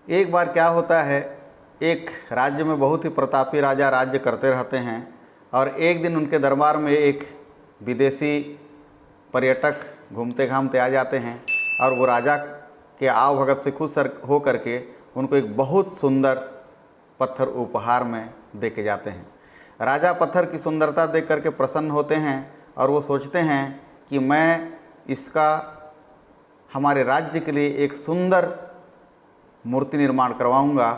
एक बार क्या होता है, एक राज्य में बहुत ही प्रतापी राजा राज्य करते रहते हैं और एक दिन उनके दरबार में एक विदेशी पर्यटक घूमते घामते आ जाते हैं और वो राजा के आव भगत से खुश हो करके उनको एक बहुत सुंदर पत्थर उपहार में दे के जाते हैं। राजा पत्थर की सुंदरता देख करके प्रसन्न होते हैं और वो सोचते हैं कि मैं इसका हमारे राज्य के लिए एक सुंदर मूर्ति निर्माण करवाऊंगा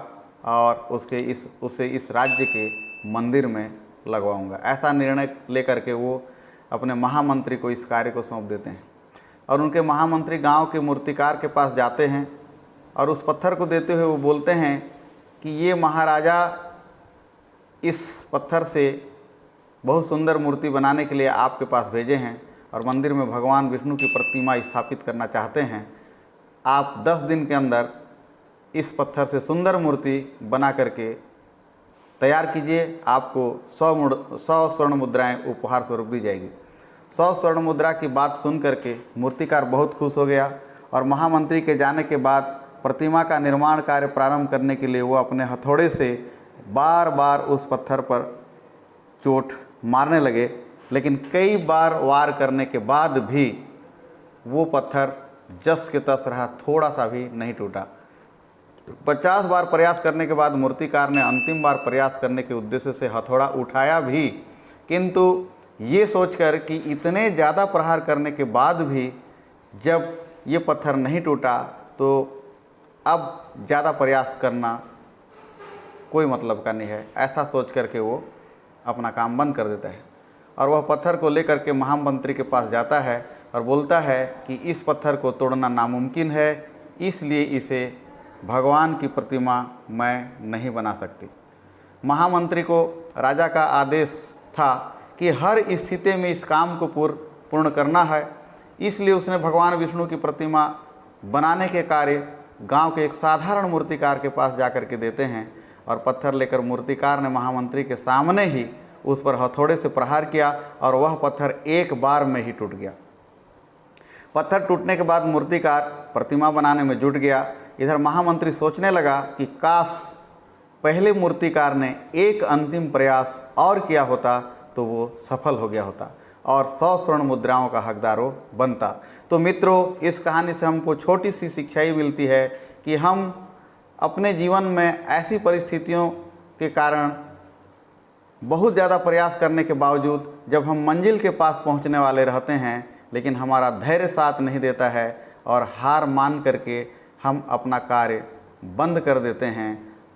और उसे इस राज्य के मंदिर में लगवाऊंगा। ऐसा निर्णय लेकर के वो अपने महामंत्री को इस कार्य को सौंप देते हैं और उनके महामंत्री गांव के मूर्तिकार के पास जाते हैं और उस पत्थर को देते हुए वो बोलते हैं कि ये महाराजा इस पत्थर से बहुत सुंदर मूर्ति बनाने के लिए आपके पास भेजे हैं और मंदिर में भगवान विष्णु की प्रतिमा स्थापित करना चाहते हैं। आप 10 दिन के अंदर इस पत्थर से सुंदर मूर्ति बना करके तैयार कीजिए, आपको 100 स्वर्ण मुद्राएं उपहार स्वरूप दी जाएगी। 100 स्वर्ण मुद्रा की बात सुन करके मूर्तिकार बहुत खुश हो गया और महामंत्री के जाने के बाद प्रतिमा का निर्माण कार्य प्रारंभ करने के लिए वो अपने हथौड़े से बार बार उस पत्थर पर चोट मारने लगे, लेकिन कई बार वार करने के बाद भी वो पत्थर जस के तस रहा, थोड़ा सा भी नहीं टूटा। 50 बार प्रयास करने के बाद मूर्तिकार ने अंतिम बार प्रयास करने के उद्देश्य से हथौड़ा उठाया भी, किंतु ये सोचकर कि इतने ज़्यादा प्रहार करने के बाद भी जब ये पत्थर नहीं टूटा तो अब ज़्यादा प्रयास करना कोई मतलब का नहीं है, ऐसा सोच करके वो अपना काम बंद कर देता है और वह पत्थर को लेकर के महामंत्री के पास जाता है और बोलता है कि इस पत्थर को तोड़ना नामुमकिन है, इसलिए इसे भगवान की प्रतिमा मैं नहीं बना सकती। महामंत्री को राजा का आदेश था कि हर स्थिति में इस काम को पूर्ण करना है, इसलिए उसने भगवान विष्णु की प्रतिमा बनाने के कार्य गांव के एक साधारण मूर्तिकार के पास जाकर के देते हैं और पत्थर लेकर मूर्तिकार ने महामंत्री के सामने ही उस पर हथौड़े से प्रहार किया और वह पत्थर एक बार में ही टूट गया। पत्थर टूटने के बाद मूर्तिकार प्रतिमा बनाने में जुट गया। इधर महामंत्री सोचने लगा कि काश पहले मूर्तिकार ने एक अंतिम प्रयास और किया होता तो वो सफल हो गया होता और 100 स्वर्ण मुद्राओं का हकदार वो बनता। तो मित्रों, इस कहानी से हमको छोटी सी शिक्षा ही मिलती है कि हम अपने जीवन में ऐसी परिस्थितियों के कारण बहुत ज़्यादा प्रयास करने के बावजूद जब हम मंजिल के पास पहुंचने वाले रहते हैं, लेकिन हमारा धैर्य साथ नहीं देता है और हार मान करके हम अपना कार्य बंद कर देते हैं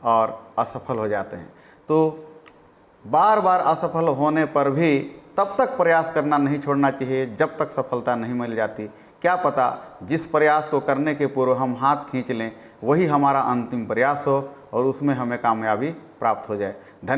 और असफल हो जाते हैं। तो बार बार असफल होने पर भी तब तक प्रयास करना नहीं छोड़ना चाहिए जब तक सफलता नहीं मिल जाती। क्या पता जिस प्रयास को करने के पूर्व हम हाथ खींच लें वही हमारा अंतिम प्रयास हो और उसमें हमें कामयाबी प्राप्त हो जाए। धन्यवाद।